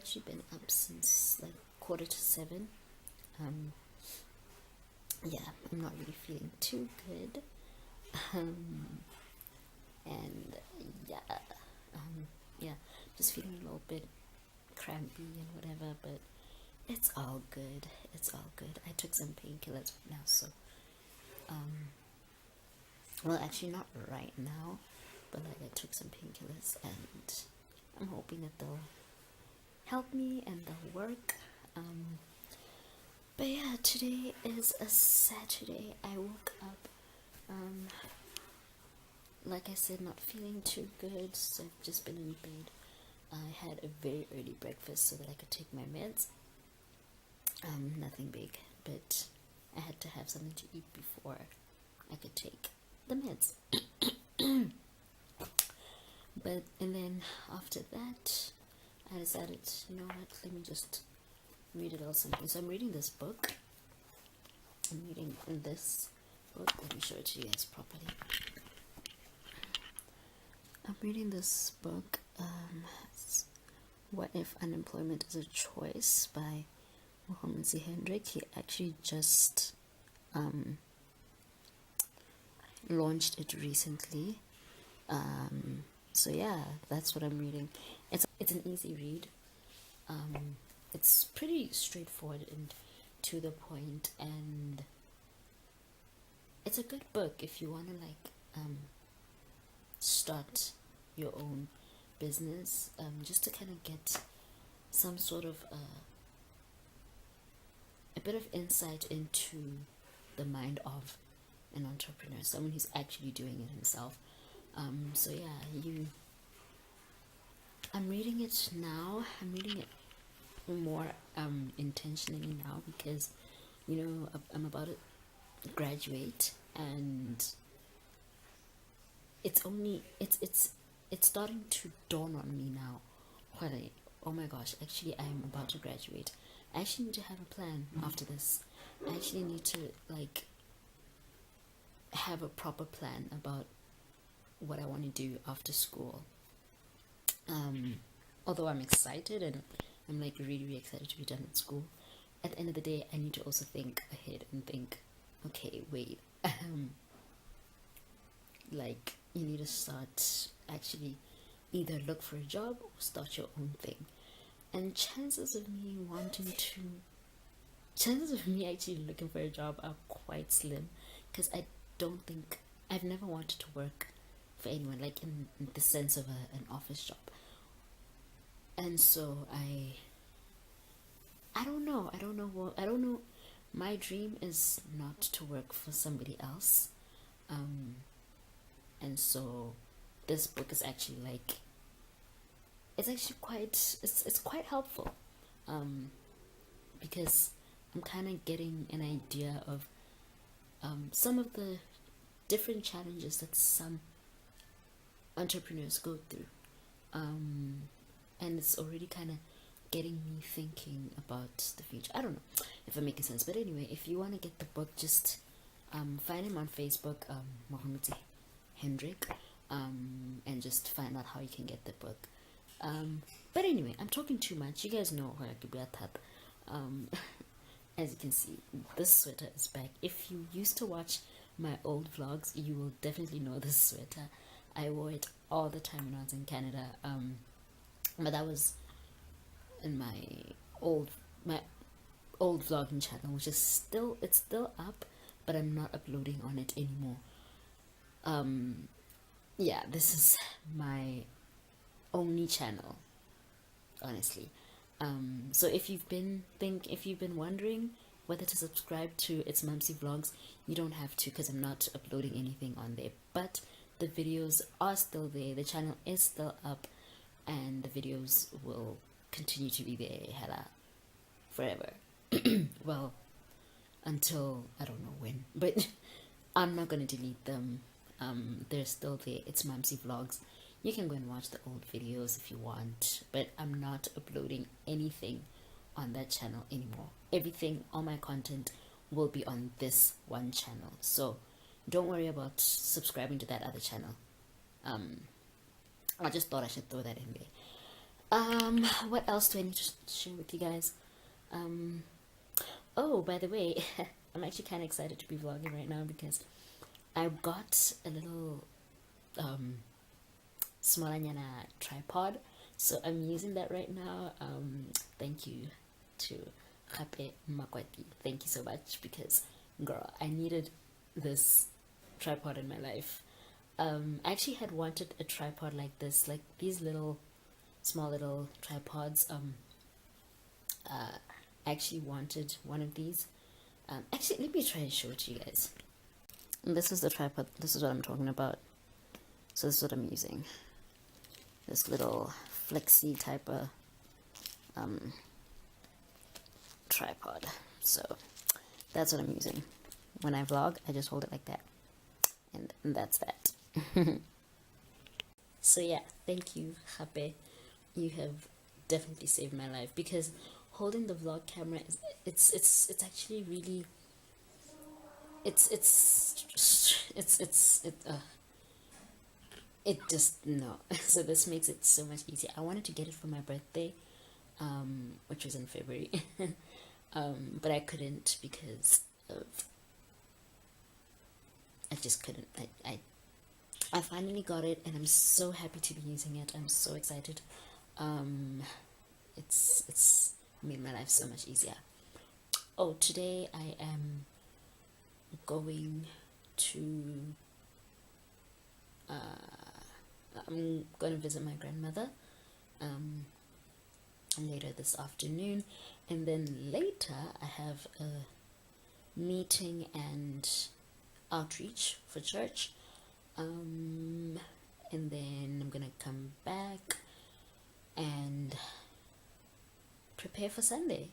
actually been up since like 6:45. Yeah, I'm not really feeling too good. And yeah, yeah, just feeling a little bit crampy and whatever, but it's all good. It's all good. I took some painkillers now, so well, actually not right now, but like I took some painkillers, and I'm hoping that they'll help me and they'll work. But yeah, today is a Saturday. I woke up, like I said, not feeling too good, so I've just been in bed. I had a very early breakfast so that I could take my meds. Nothing big, but I had to have something to eat before I could take the meds. And then after that, I decided, you know what, let me just read a little something. So I'm reading this book. I'm reading this book. Let me show it to you guys properly. I'm reading this book, What If Unemployment is a Choice by Mumsie. He actually just launched it recently. So yeah, that's what I'm reading. It's an easy read. It's pretty straightforward and to the point, and it's a good book if you want to like start your own business, just to kind of get some sort of a bit of insight into the mind of an entrepreneur, someone who's actually doing it himself. So yeah, I'm reading it now. I'm reading it more intentionally now because, you know, I'm about to graduate, and it's starting to dawn on me now. Oh my gosh, actually I'm about to graduate. I actually need to have a plan after this. I actually need to like have a proper plan about what I want to do after school. Although I'm excited and I'm like really excited to be done with school, at the end of the day I need to also think ahead and think, okay, wait, like you need to start actually either look for a job or start your own thing. And chances of me actually looking for a job are quite slim, because I've never wanted to work for anyone, like in the sense of an office job. And so I don't know. My dream is not to work for somebody else. And so this book is actually like, it's quite helpful, because I'm kind of getting an idea of some of the different challenges that some entrepreneurs go through, and it's already kind of getting me thinking about the future. I don't know if I'm making sense, but anyway, if you want to get the book, just find him on Facebook, Mohammed Hendrik, and just find out how you can get the book. But anyway, I'm talking too much. You guys know where I could be at that. As you can see, this sweater is back. If you used to watch my old vlogs, you will definitely know this sweater. I wore it all the time when I was in Canada. But that was in my old vlogging channel, which is still up, but I'm not uploading on it anymore. Yeah, this is my only channel, honestly. So if you've been wondering whether to subscribe to ItsMumsie vlogs, you don't have to, because I'm not uploading anything on there. But the videos are still there. The channel is still up, and the videos will continue to be there, forever. Well, until I don't know when, but I'm not gonna delete them. They're still there. It's Mumsie vlogs. You can go and watch the old videos if you want, but I'm not uploading anything on that channel anymore. Everything, all my content will be on this one channel. So don't worry about subscribing to that other channel. I just thought I should throw that in there. What else do I need to share with you guys? Oh, by the way, I'm actually kind of excited to be vlogging right now because I got a little smalanyana tripod, so I'm using that right now. Thank you to Hape Makwati. Thank you so much, because girl, I needed this tripod in my life. I actually had wanted a tripod like this, like these little small little tripods. I actually wanted one of these. Actually, let me try and show it to you guys. And this is the tripod. This is what I'm talking about. So this is what I'm using. This little flexi type of tripod. So that's what I'm using. When I vlog, I just hold it like that. And that's that. So yeah, thank you, Hape. You have definitely saved my life, because holding the vlog camera is it's actually really it just no. So this makes it so much easier. I wanted to get it for my birthday, which was in February, but I couldn't because of I just couldn't. I finally got it, and I'm so happy to be using it. I'm so excited. It's made my life so much easier. Oh, today I am going to I'm going to visit my grandmother later this afternoon, and then later I have a meeting and outreach for church, and then I'm gonna come back and prepare for Sunday,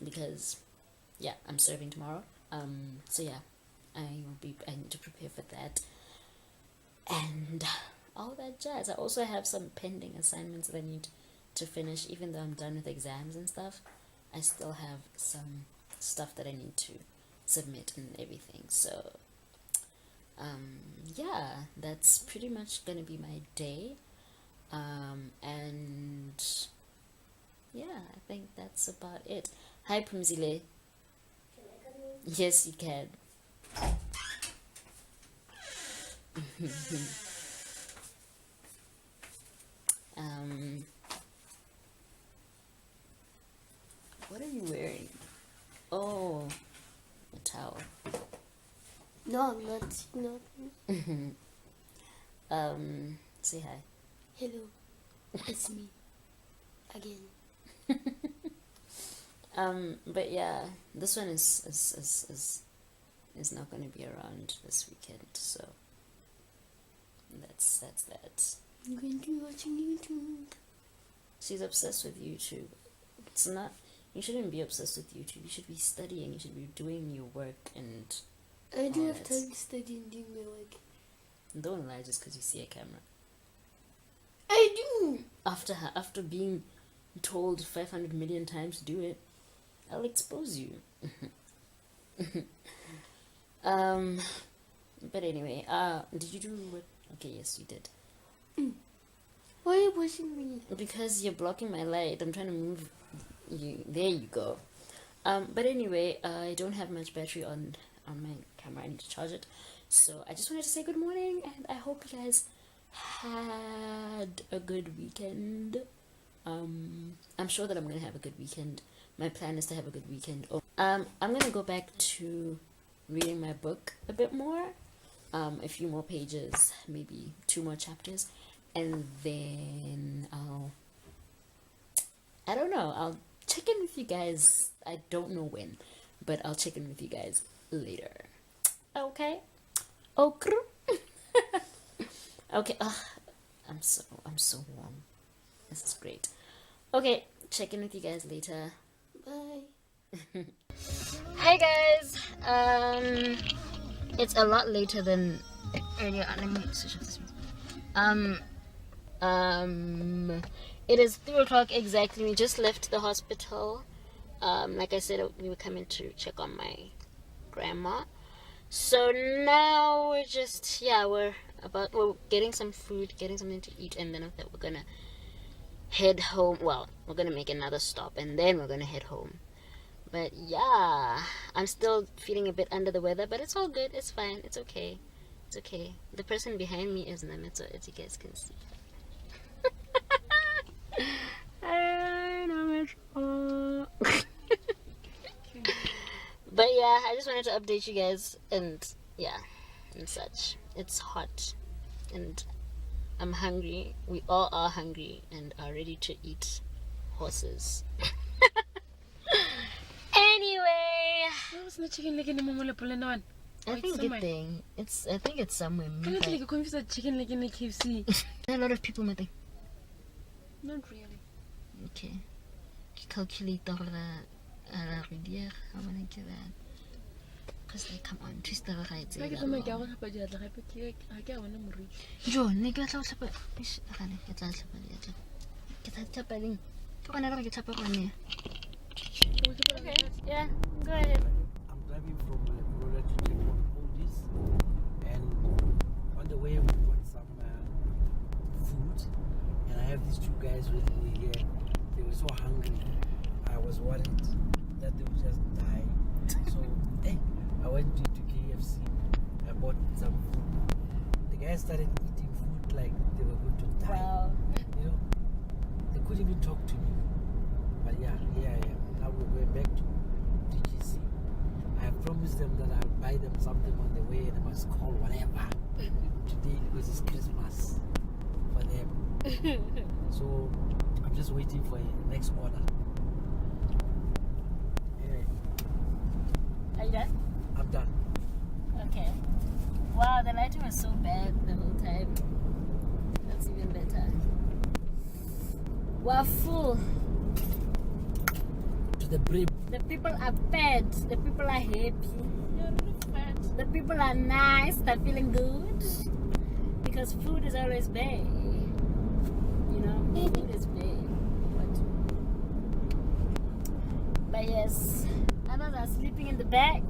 because yeah, I'm serving tomorrow. So yeah, I need to prepare for that and all that jazz. I also have some pending assignments that I need to finish. Even though I'm done with exams and stuff, I still have some stuff that I need to submit and everything. So yeah, that's pretty much gonna be my day. And yeah, I think that's about it. Hi, Pumzile. Yes, you can. What are you wearing? Oh, a towel. No, I'm not. Say hi. Hello, it's me again. But yeah, this one is not going to be around this weekend, so that's that. I'm going to be watching YouTube. She's obsessed with YouTube. It's not. You shouldn't be obsessed with YouTube. You should be studying. You should be doing your work and. I do have time to study and do my work. Don't lie just because you see a camera. I do. After being told 500 million times to do it, I'll expose you. But anyway, did you do what? Okay, yes, you did. Why are you pushing me? Because you're blocking my light. I'm trying to move you. There you go. But anyway, I don't have much battery on my camera. I need to charge it. So I just wanted to say good morning, and I hope you guys had a good weekend. I'm sure that I'm gonna have a good weekend. My plan is to have a good weekend. I'm gonna go back to reading my book a bit more, a few more pages, maybe 2 more chapters, and then I don't know, I'll check in with you guys. I don't know when, but I'll check in with you guys later. Okay. Okay. Okay. I'm so warm. This is great. Okay, check in with you guys later. Bye. Hi guys. It's a lot later than earlier. Let me switch off this music. It is 3:00 exactly. We just left the hospital. Like I said, we were coming to check on my grandma. So now we're just we're getting some food, getting something to eat, and then after that we're gonna head home. Well, we're gonna make another stop and then we're gonna head home. But yeah, I'm still feeling a bit under the weather, but it's all good. It's fine. It's okay. It's okay. The person behind me is Nameto, as you guys can see. Hi, Nameto. But yeah, I just wanted to update you guys, and yeah, and such. It's hot, and I'm hungry. We all are hungry and are ready to eat horses. Anyway, What's the chicken leg in the moment? I think good thing. I think it's somewhere. Can you like confuse the chicken leg in the KFC? A lot of people might think. Not really. Okay. Calculate the rivière. I want to get that. Because they come on, twist the right. I get my girl up at the other. I get one of them. Joe, nigga, tell us about fish. Get out of the come on, I don't get up on here. Okay, yeah, go ahead. I'm driving from Florida to check on this, and on the way we got some food, and I have these two guys with me here. They were so hungry. I was worried that they would just die. So hey, I went to KFC. I bought some food. The guys started eating food like they were going to die. Wow. You know, they couldn't even talk to me. But yeah, here I am. Now we're going back to DGC. I have promised them that I'll buy them something on the way and I must call whatever today because it's Christmas for them. So I'm just waiting for a next order. Anyway, Are you done? I'm done. Okay. Wow, the lighting was so bad the whole time. That's even better. We're full. To the brim. The people are fed. The people are happy. You're really fat. The people are nice. They're feeling good. Because food is always bad. You know, food is bad. But yes, others are sleeping in the back.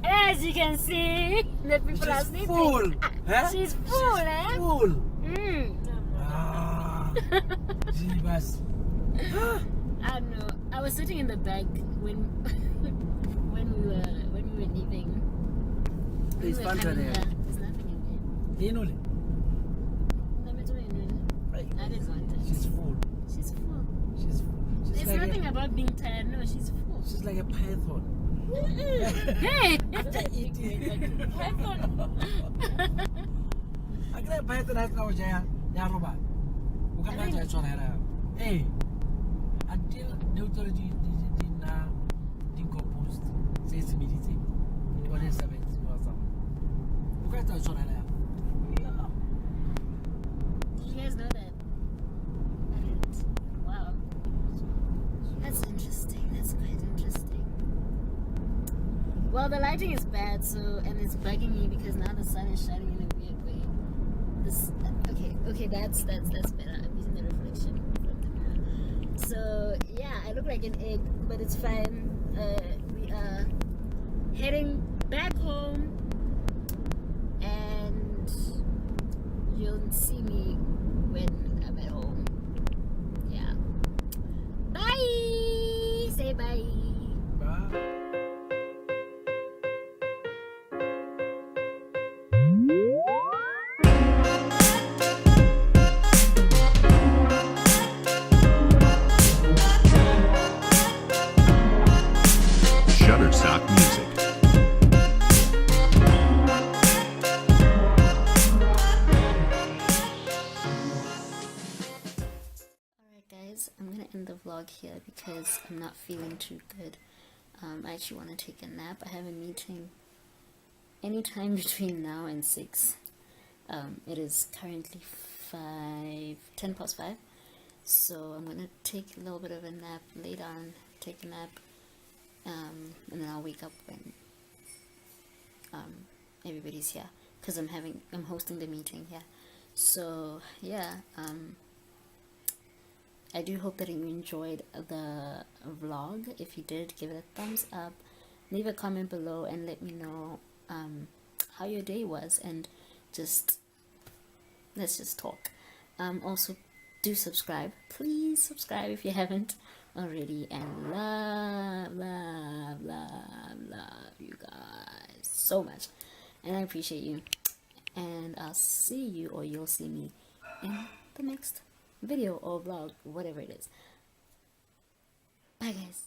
As you can see, the people are sleeping. Full. Huh? She's full, She's eh? full. Mm. Ah. Jeebus. I don't know. I was sitting in the back when when we were leaving. When There's we were Fanta coming there. here. There's nothing in there. You know, I didn't want it. she's full. She's full. She's full. She's There's like nothing about being tired. No, she's full. She's like a python. Hey! After eating. I can python has no jaya. Ya roba. Bukan I think- baca suara. Hey. Until neutrality din compost. Saya sendiri sih. What is that? Bukan tahu suara. Did you guys know that? I didn't. Wow. That's interesting. That's quite interesting. Well, the lighting is bad, and it's bugging me because now the sun is shining in a weird way. Okay, that's better. I'm using the reflection from the mirror. So yeah, I look like an egg, but it's fine. We are heading back home, and you'll see me when I'm at home. Yeah. Bye. Say bye. Bye. Shutterstock Music. Alright guys, I'm gonna end the vlog here because I'm not feeling too good. I actually want to take a nap. I have a meeting anytime between now and 6. It is currently 10 past 5. So I'm gonna take a little bit of a nap, lay down, take a nap, and then I'll wake up when everybody's here because I'm hosting the meeting here. So yeah, I do hope that you enjoyed the vlog. If you did, give it a thumbs up, leave a comment below, and let me know how your day was, and let's just talk. Also, do subscribe. Please subscribe if you haven't already. And love you guys so much. And I appreciate you. And I'll see you, or you'll see me, in the next video or vlog, whatever it is. Bye guys.